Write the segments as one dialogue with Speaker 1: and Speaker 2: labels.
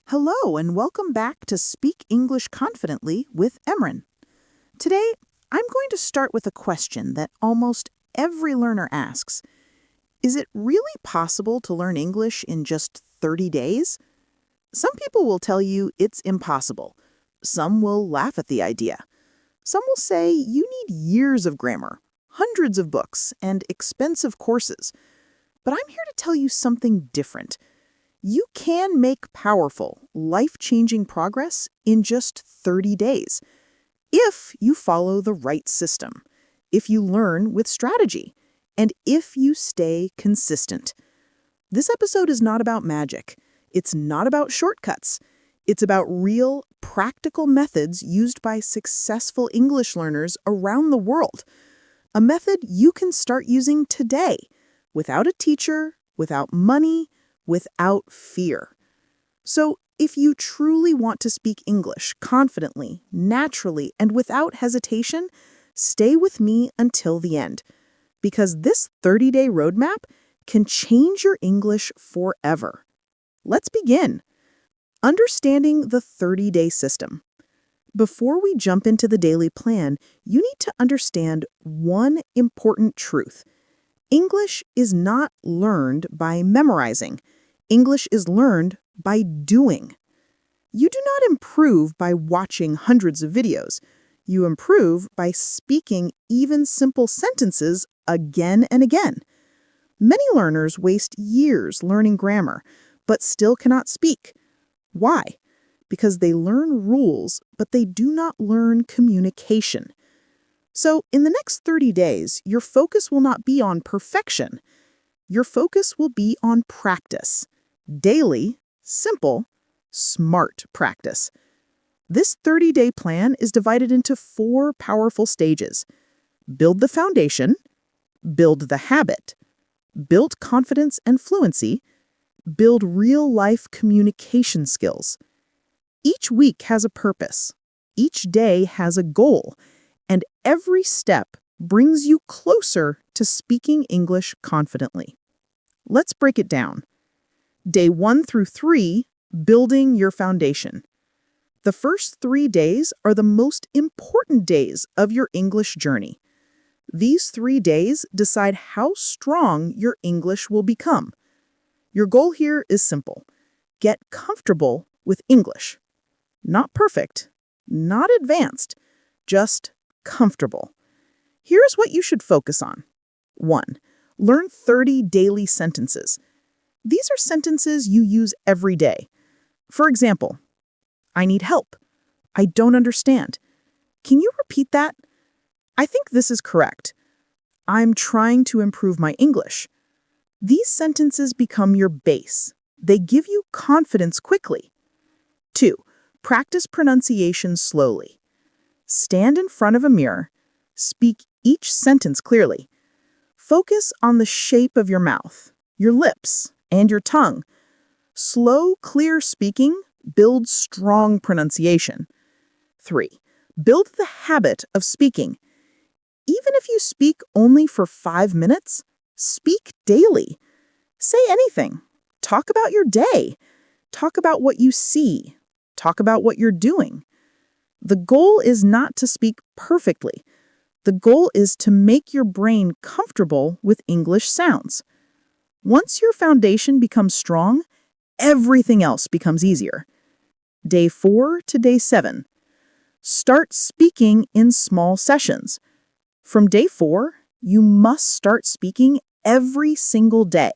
Speaker 1: Hello, and welcome back to Speak English Confidently with Emran. Today, I'm going to start with a question that almost every learner asks. Is it really possible to learn English in just 30 days? Some people will tell you it's impossible. Some will laugh at the idea. Some will say you need years of grammar, hundreds of books, and expensive courses. But I'm here to tell you something different. You can make powerful, life-changing progress in just 30 days if you follow the right system, if you learn with strategy, and if you stay consistent. This episode is not about magic. It's not about shortcuts. It's about real, practical methods used by successful English learners around the world. A method you can start using today, without a teacher, without money, without fear. So, if you truly want to speak English confidently, naturally, and without hesitation, stay with me until the end, because this 30-day roadmap can change your English forever. Let's begin. Understanding the 30-day system. Before we jump into the daily plan, you need to understand one important truth. English is not learned by memorizing. English is learned by doing. You do not improve by watching hundreds of videos. You improve by speaking even simple sentences again and again. Many learners waste years learning grammar, but still cannot speak. Why? Because they learn rules, but they do not learn communication. So, in the next 30 days, your focus will not be on perfection. Your focus will be on practice. Daily, simple, smart practice. This 30-day plan is divided into 4 powerful stages. Build the foundation, build the habit, build confidence and fluency, build real-life communication skills. Each week has a purpose. Each day has a goal. And every step brings you closer to speaking English confidently. Let's break it down. Day 1 through 3, building your foundation. The first 3 days are the most important days of your English journey. These 3 days decide how strong your English will become. Your goal here is simple. Get comfortable with English. Not perfect, not advanced, just comfortable. Here's what you should focus on. 1. Learn 30 daily sentences. These are sentences you use every day. For example, I need help. I don't understand. Can you repeat that? I think this is correct. I'm trying to improve my English. These sentences become your base. They give you confidence quickly. 2. Practice pronunciation slowly. Stand in front of a mirror. Speak each sentence clearly. Focus on the shape of your mouth, your lips, and your tongue. Slow, clear speaking builds strong pronunciation. 3. Build the habit of speaking. Even if you speak only for 5 minutes, speak daily. Say anything. Talk about your day. Talk about what you see. Talk about what you're doing. The goal is not to speak perfectly. The goal is to make your brain comfortable with English sounds. Once your foundation becomes strong, everything else becomes easier. Day 4 to day 7. Start speaking in small sessions. From day 4, you must start speaking every single day.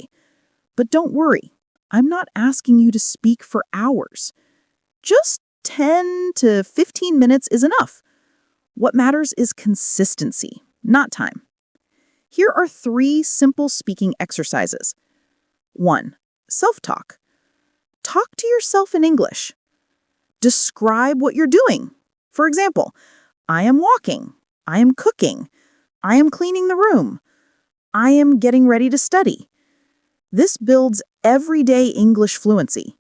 Speaker 1: But don't worry, I'm not asking you to speak for hours. Just 10 to 15 minutes is enough. What matters is consistency, not time. Here are 3 simple speaking exercises. 1. Self-talk. Talk to yourself in English. Describe what you're doing. For example, I am walking. I am cooking. I am cleaning the room. I am getting ready to study. This builds everyday English fluency.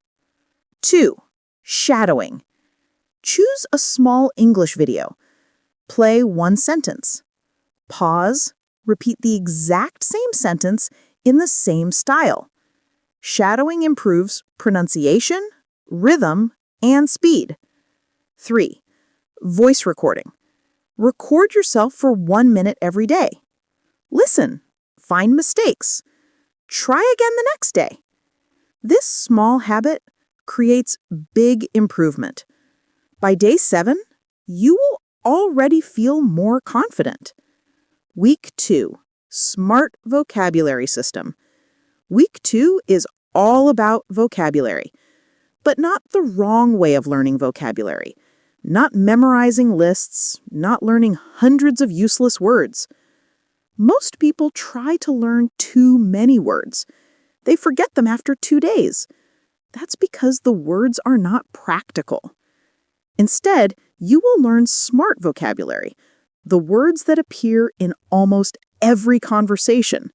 Speaker 1: 2. Shadowing. Choose a small English video. Play 1 sentence. Pause. Repeat the exact same sentence in the same style. Shadowing improves pronunciation, rhythm, and speed. 3. Voice recording. Record yourself for 1 minute every day. Listen, find mistakes. Try again the next day. This small habit creates big improvement. By day 7, you will already feel more confident. Week 2, Smart Vocabulary System. Week 2 is all about vocabulary, but not the wrong way of learning vocabulary. Not memorizing lists, not learning hundreds of useless words. Most people try to learn too many words. They forget them after 2 days. That's because the words are not practical. Instead, you will learn smart vocabulary, the words that appear in almost every conversation.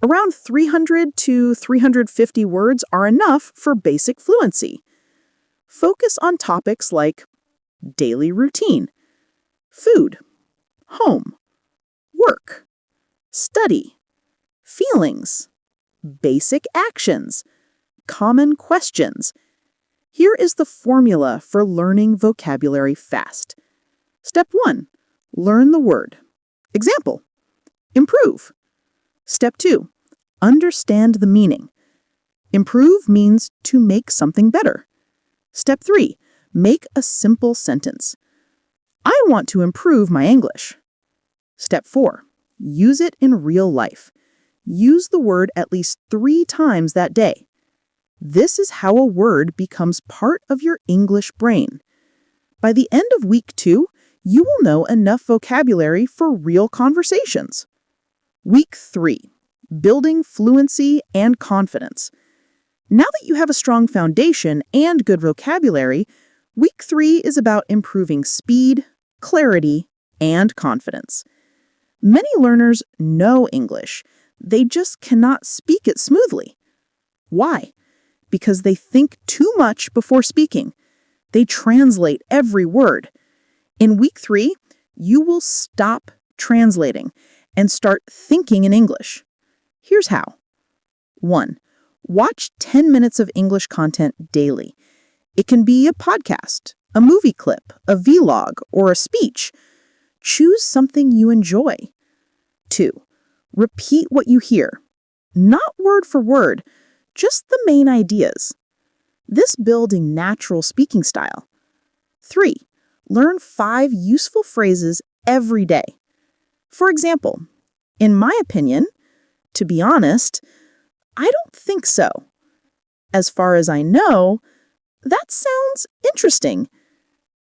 Speaker 1: Around 300 to 350 words are enough for basic fluency. Focus on topics like daily routine, food, home, work, study, feelings, basic actions, common questions. Here is the formula for learning vocabulary fast. Step 1. Learn the word. Example: improve. Step 2. Understand the meaning. Improve means to make something better. Step 3. Make a simple sentence. I want to improve my English. Step 4. Use it in real life. Use the word at least 3 times that day. This is how a word becomes part of your English brain. By the end of week 2, you will know enough vocabulary for real conversations. Week 3. Building fluency and confidence. Now that you have a strong foundation and good vocabulary, week 3 is about improving speed, clarity, and confidence. Many learners know English. They just cannot speak it smoothly. Why? Because they think too much before speaking. They translate every word. In week 3, you will stop translating and start thinking in English. Here's how. 1. Watch 10 minutes of English content daily. It can be a podcast, a movie clip, a vlog, or a speech. Choose something you enjoy. 2. Repeat what you hear. Not word for word, just the main ideas. This builds a natural speaking style. 3. Learn 5 useful phrases every day. For example, in my opinion, to be honest, I don't think so. As far as I know, that sounds interesting.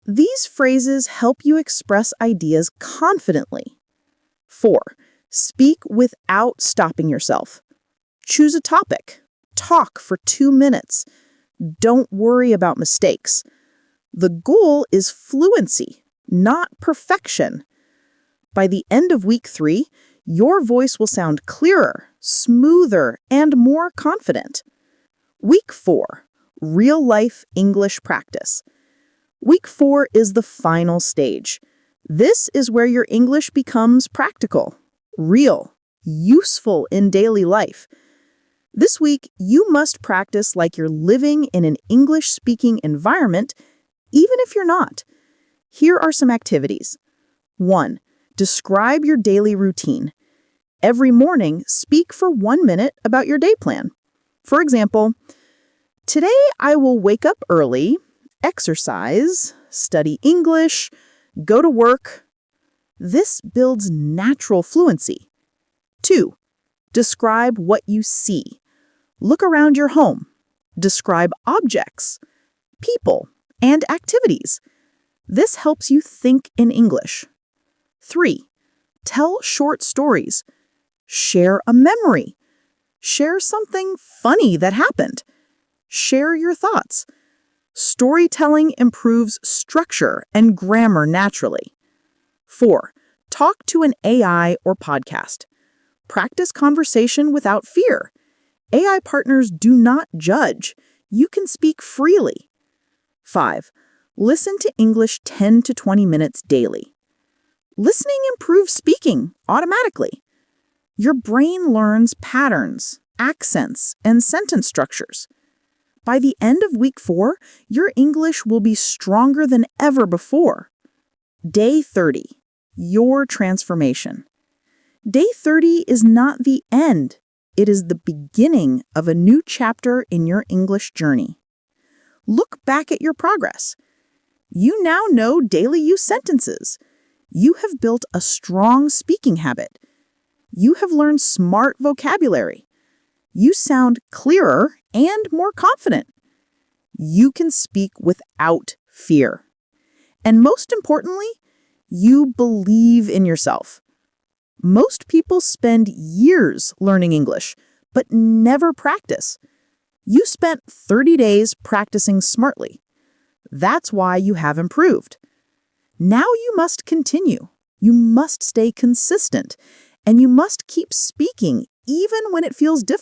Speaker 1: These phrases help you express ideas confidently. 4. Speak without stopping yourself. Choose a topic. Talk for 2 minutes. Don't worry about mistakes. The goal is fluency, not perfection. By the end of week 3, your voice will sound clearer, smoother, and more confident. Week 4. Real-life English practice. Week 4 is the final stage. This is where your English becomes practical, real, useful in daily life. This week, you must practice like you're living in an English-speaking environment, even if you're not. Here are some activities. 1. Describe your daily routine. Every morning, speak for 1 minute about your day plan. For example, today I will wake up early, exercise, study English, go to work. This builds natural fluency. 2. Describe what you see. Look around your home. Describe objects, people, and activities. This helps you think in English. 3. Tell short stories. Share a memory. Share something funny that happened. Share your thoughts. Storytelling improves structure and grammar naturally. 4. Talk to an AI or podcast. Practice conversation without fear. AI partners do not judge. You can speak freely. 5. Listen to English 10 to 20 minutes daily. Listening improves speaking automatically. Your brain learns patterns, accents, and sentence structures. By the end of week 4, your English will be stronger than ever before. Day 30, your transformation. Day 30 is not the end. It is the beginning of a new chapter in your English journey. Look back at your progress. You now know daily use sentences. You have built a strong speaking habit. You have learned smart vocabulary. You sound clearer and more confident. You can speak without fear. And most importantly, you believe in yourself. Most people spend years learning English, but never practice. You spent 30 days practicing smartly. That's why you have improved. Now you must continue. You must stay consistent, and you must keep speaking even when it feels difficult.